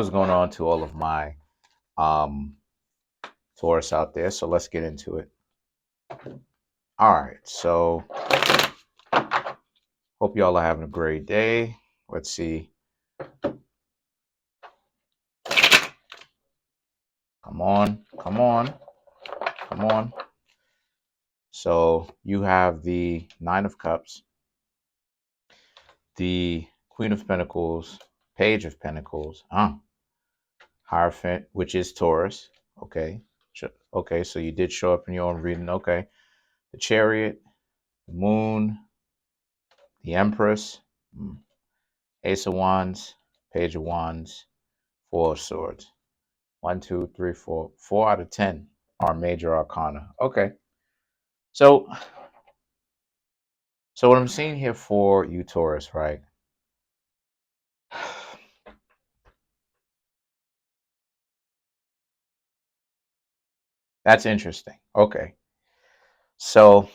What's going on to all of my um Taurus out there? So let's get into it. All right, so hope y'all are having a great day. Let's see. Come on, come on, come on. So you have the Nine of Cups, the Queen of Pentacles, Page of Pentacles, Hierophant, which is Taurus. Okay. Okay, so you did show up in your own reading. Okay. The Chariot, the Moon, the Empress, Ace of Wands, Page of Wands, Four of Swords. 1, 2, 3, 4. 4 out of 10 are major arcana. Okay. So what I'm seeing here for you, Taurus, right? That's interesting. Okay. So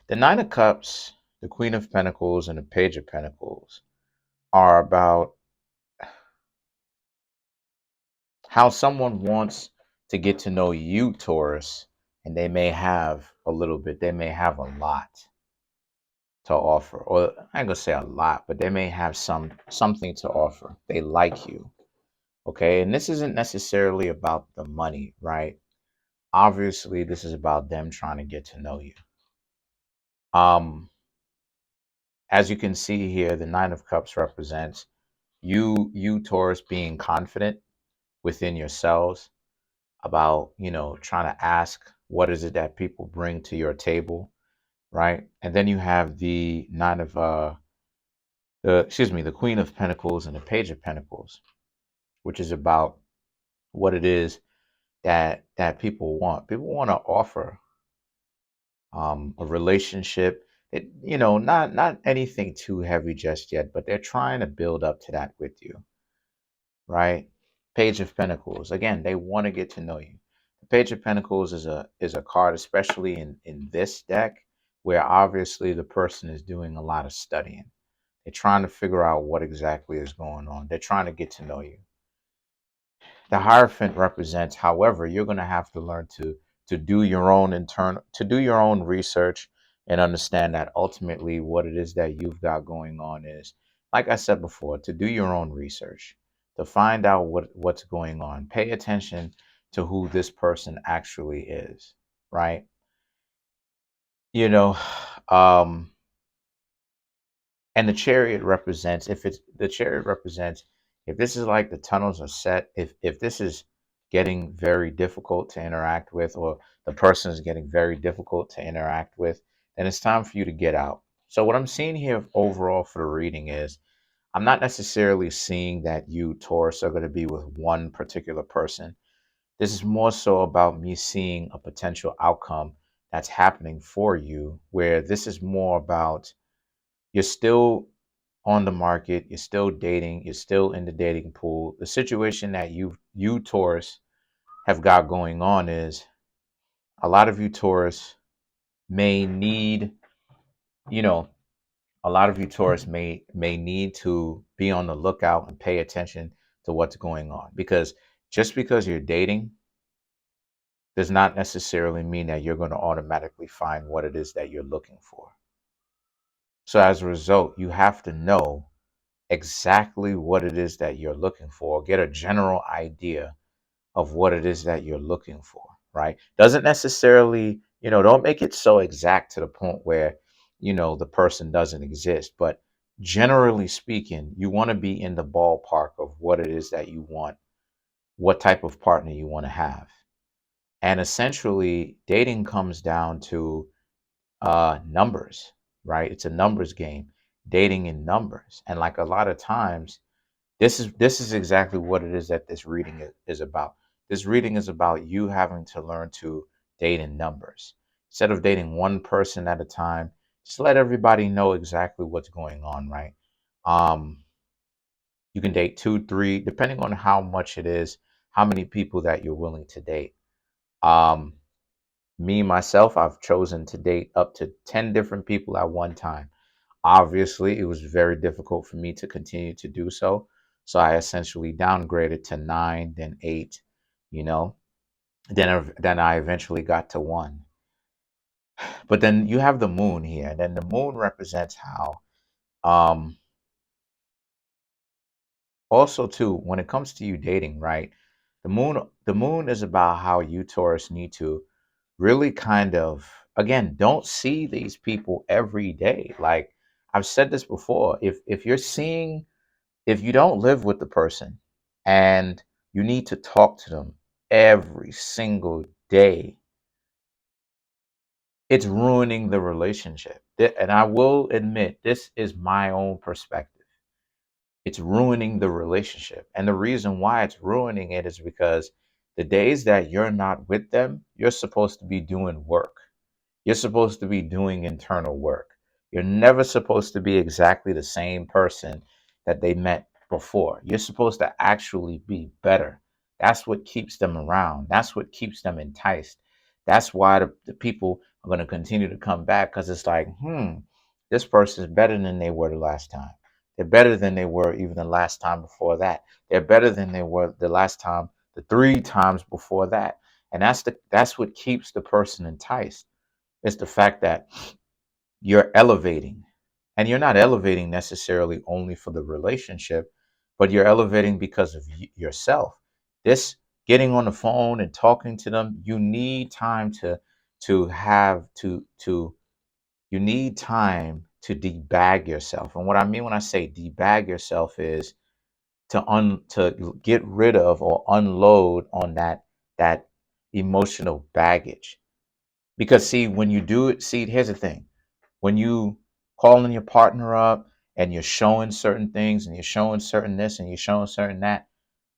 the Nine of Cups, the Queen of Pentacles, and the Page of Pentacles are about how someone wants to get to know you, Taurus, and they may have a little bit, they may have a lot to offer. Or I ain't gonna say a lot, but they may have something to offer. They like you. Okay. And this isn't necessarily about the money, right? Obviously, this is about them trying to get to know you. As you can see here, the Nine of Cups represents you Taurus being confident within yourselves about, trying to ask what is it that people bring to your table, right? And then you have the the Queen of Pentacles and the Page of Pentacles, which is about what it is that people want. People want to offer a relationship. Not anything too heavy just yet, but they're trying to build up to that with you, right? Page of Pentacles. Again, they want to get to know you. The Page of Pentacles is a card, especially in this deck, where obviously the person is doing a lot of studying. They're trying to figure out what exactly is going on. They're trying to get to know you. The Hierophant represents, however, you're going to have to learn to do your own research and understand that ultimately what it is that you've got going on is, like I said before, to do your own research, to find out what's going on. Pay attention to who this person actually is, right? You know, um, and the Chariot represents, if this is like the tunnels are set, if this is getting very difficult to interact with, or the person is getting very difficult to interact with, then it's time for you to get out. So what I'm seeing here overall for the reading is, I'm not necessarily seeing that you, Taurus, are going to be with one particular person. This is more so about me seeing a potential outcome that's happening for you, where this is more about you're still on the market, you're still dating, you're still in the dating pool. The situation that you Taurus have got going on is, a lot of you Taurus may need, you know, a lot of you Taurus may need to be on the lookout and pay attention to what's going on, because just because you're dating does not necessarily mean that you're going to automatically find what it is that you're looking for. So as a result, you have to know exactly what it is that you're looking for, get a general idea of what it is that you're looking for, right? Doesn't necessarily, don't make it so exact to the point where, the person doesn't exist. But generally speaking, you want to be in the ballpark of what it is that you want, what type of partner you want to have. And essentially, dating comes down to numbers, right? It's a numbers game, dating in numbers. And like a lot of times, this is exactly what it is that this reading is about. This reading is about you having to learn to date in numbers. Instead of dating one person at a time, just let everybody know exactly what's going on, right? Um, you can date 2, 3, depending on how much it is, how many people that you're willing to date. Um, Me, myself, I've chosen to date up to 10 different people at one time. Obviously, it was very difficult for me to continue to do so. So I essentially downgraded to 9, then 8, you know. Then I eventually got to 1. But then you have the moon here. And then the moon represents how um also too, when it comes to you dating, right? The moon is about how you Taurus need to really kind of, again, don't see these people every day. Like I've said this before, if you're seeing, if you don't live with the person and you need to talk to them every single day, it's ruining the relationship. And I will admit, this is my own perspective. It's ruining the relationship. And the reason why it's ruining it is because the days that you're not with them, you're supposed to be doing work. You're supposed to be doing internal work. You're never supposed to be exactly the same person that they met before. You're supposed to actually be better. That's what keeps them around. That's what keeps them enticed. That's why the people are going to continue to come back, because it's like, this person is better than they were the last time. They're better than they were even the last time before that. They're better than they were the last time, the 3 times before that. And that's what keeps the person enticed. It's the fact that you're elevating, and you're not elevating necessarily only for the relationship, but you're elevating because of yourself. This getting on the phone and talking to them, you need time to have to you need time to debag yourself. And what I mean when I say debag yourself is to get rid of or unload on that emotional baggage. Because see, when you do it, see, here's the thing. When you calling your partner up and you're showing certain things and you're showing certain this and you're showing certain that,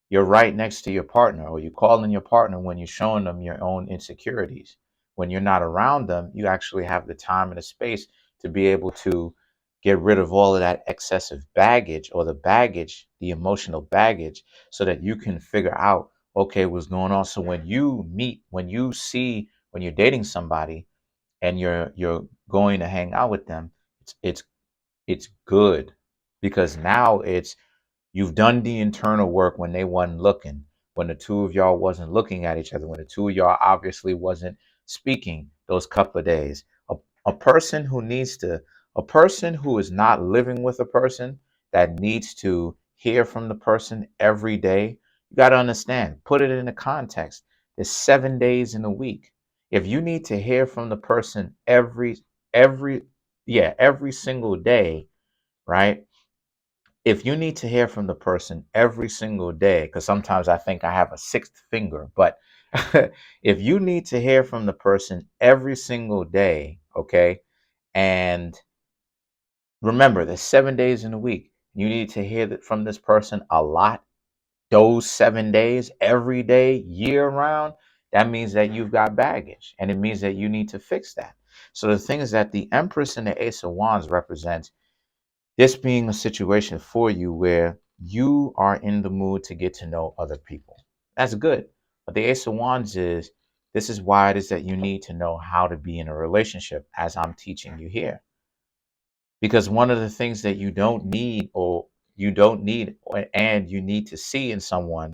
you're right next to your partner, or you calling your partner when you're showing them your own insecurities. When you're not around them, you actually have the time and the space to be able to get rid of all of that excessive baggage, or the baggage, the emotional baggage, so that you can figure out, okay, what's going on. So when you meet, when you see, when you're dating somebody and you're going to hang out with them, it's good, because now it's, you've done the internal work when they wasn't looking, when the two of y'all wasn't looking at each other, when the two of y'all obviously wasn't speaking those couple of days. A person who needs to, a person who is not living with a person that needs to hear from the person every day, you got to understand, put it in a context. There's 7 days in a week. If you need to hear from the person every, yeah, every single day, right? If you need to hear from the person every single day, because sometimes I think I have a sixth finger, but if you need to hear from the person every single day, okay, and remember, there's 7 days in a week, you need to hear that from this person a lot, those 7 days, every day, year round, that means that you've got baggage, and it means that you need to fix that. So the thing is that the Empress and the Ace of Wands represents this being a situation for you where you are in the mood to get to know other people. That's good. But the Ace of Wands is, this is why it is that you need to know how to be in a relationship, as I'm teaching you here. Because one of the things that you don't need, and you need to see in someone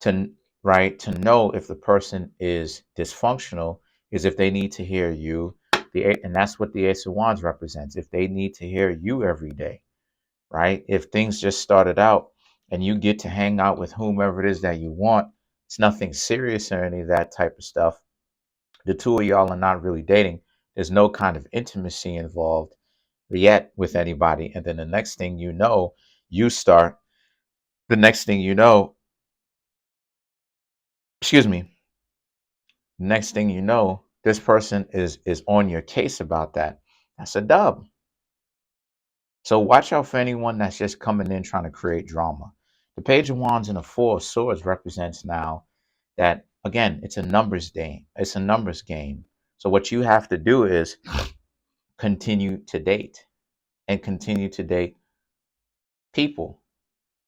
to, right, to know if the person is dysfunctional, is if they need to hear you. And that's what the Ace of Wands represents. If they need to hear you every day, right? If things just started out and you get to hang out with whomever it is that you want, it's nothing serious or any of that type of stuff. The two of y'all are not really dating. There's no kind of intimacy involved yet with anybody. And then the next thing you know, you start, the next thing you know, excuse me, next thing you know, this person is on your case about that. That's a dub. So watch out for anyone that's just coming in trying to create drama. The Page of Wands and the Four of Swords represents now that, again, it's a numbers game. It's a numbers game. So what you have to do is continue to date, and continue to date people,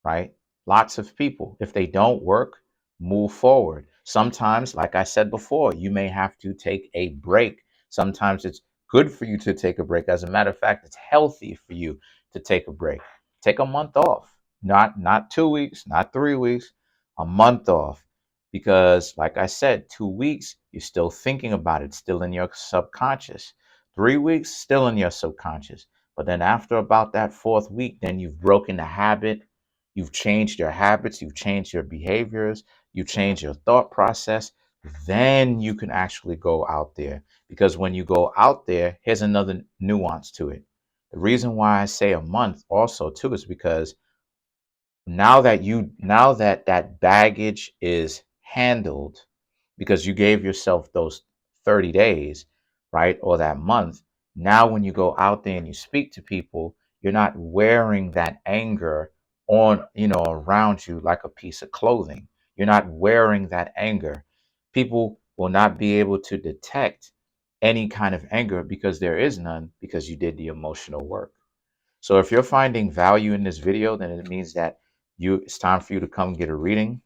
right? Lots of people. If they don't work, move forward. Sometimes, like I said before, you may have to take a break. Sometimes it's good for you to take a break. As a matter of fact, it's healthy for you to take a break. Take a month off, not 2 weeks, not 3 weeks, a month off. Because like I said, 2 weeks, you're still thinking about it, still in your subconscious. 3 weeks, still in your subconscious. But then after about that fourth week, then you've broken the habit. You've changed your habits. You've changed your behaviors. You change your thought process. Then you can actually go out there. Because when you go out there, here's another nuance to it. The reason why I say a month also too is because now that that baggage is handled, because you gave yourself those 30 days, right, or that month. Now when you go out there and you speak to people, you're not wearing that anger on, around you like a piece of clothing. You're not wearing that anger. People will not be able to detect any kind of anger because there is none, because you did the emotional work. So if you're finding value in this video, then it means that it's time for you to come get a reading.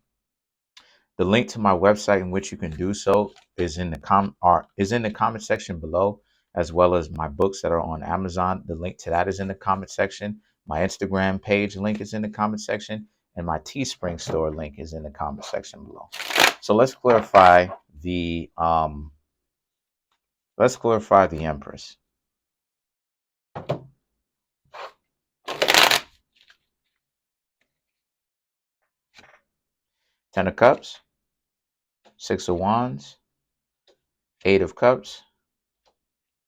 The link to my website in which you can do so is in the comment section below, as well as my books that are on Amazon. The link to that is in the comment section. My Instagram page link is in the comment section, and my Teespring store link is in the comment section below. So let's clarify the Empress. Ten of Cups, Six of Wands, Eight of Cups,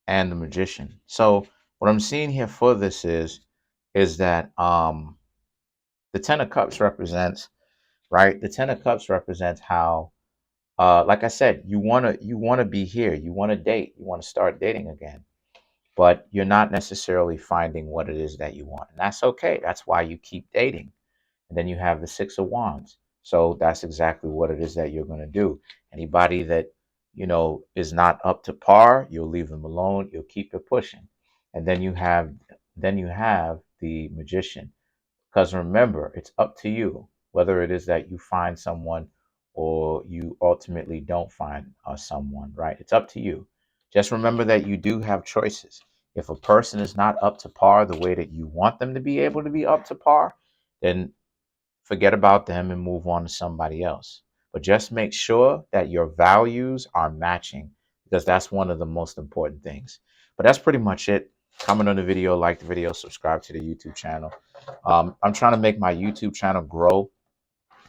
and the Magician. So what I'm seeing here for this is that the Ten of Cups represents, right? The Ten of Cups represents how, like I said, you wanna be here, you wanna date, you wanna start dating again, but you're not necessarily finding what it is that you want, and that's okay. That's why you keep dating. And then you have the Six of Wands. So that's exactly what it is that you're going to do. Anybody that, is not up to par, you'll leave them alone. You'll keep it pushing. And then you have the Magician. Because remember, it's up to you whether it is that you find someone or you ultimately don't find someone, right? It's up to you. Just remember that you do have choices. If a person is not up to par the way that you want them to be able to be up to par, then forget about them and move on to somebody else. But just make sure that your values are matching, because that's one of the most important things. But that's pretty much it. Comment on the video, like the video, subscribe to the YouTube channel. I'm trying to make my YouTube channel grow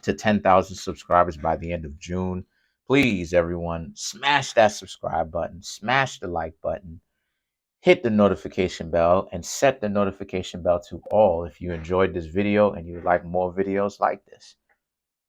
to 10,000 subscribers by the end of June. Please, everyone, smash that subscribe button, smash the like button, hit the notification bell, and set the notification bell to all if you enjoyed this video and you would like more videos like this.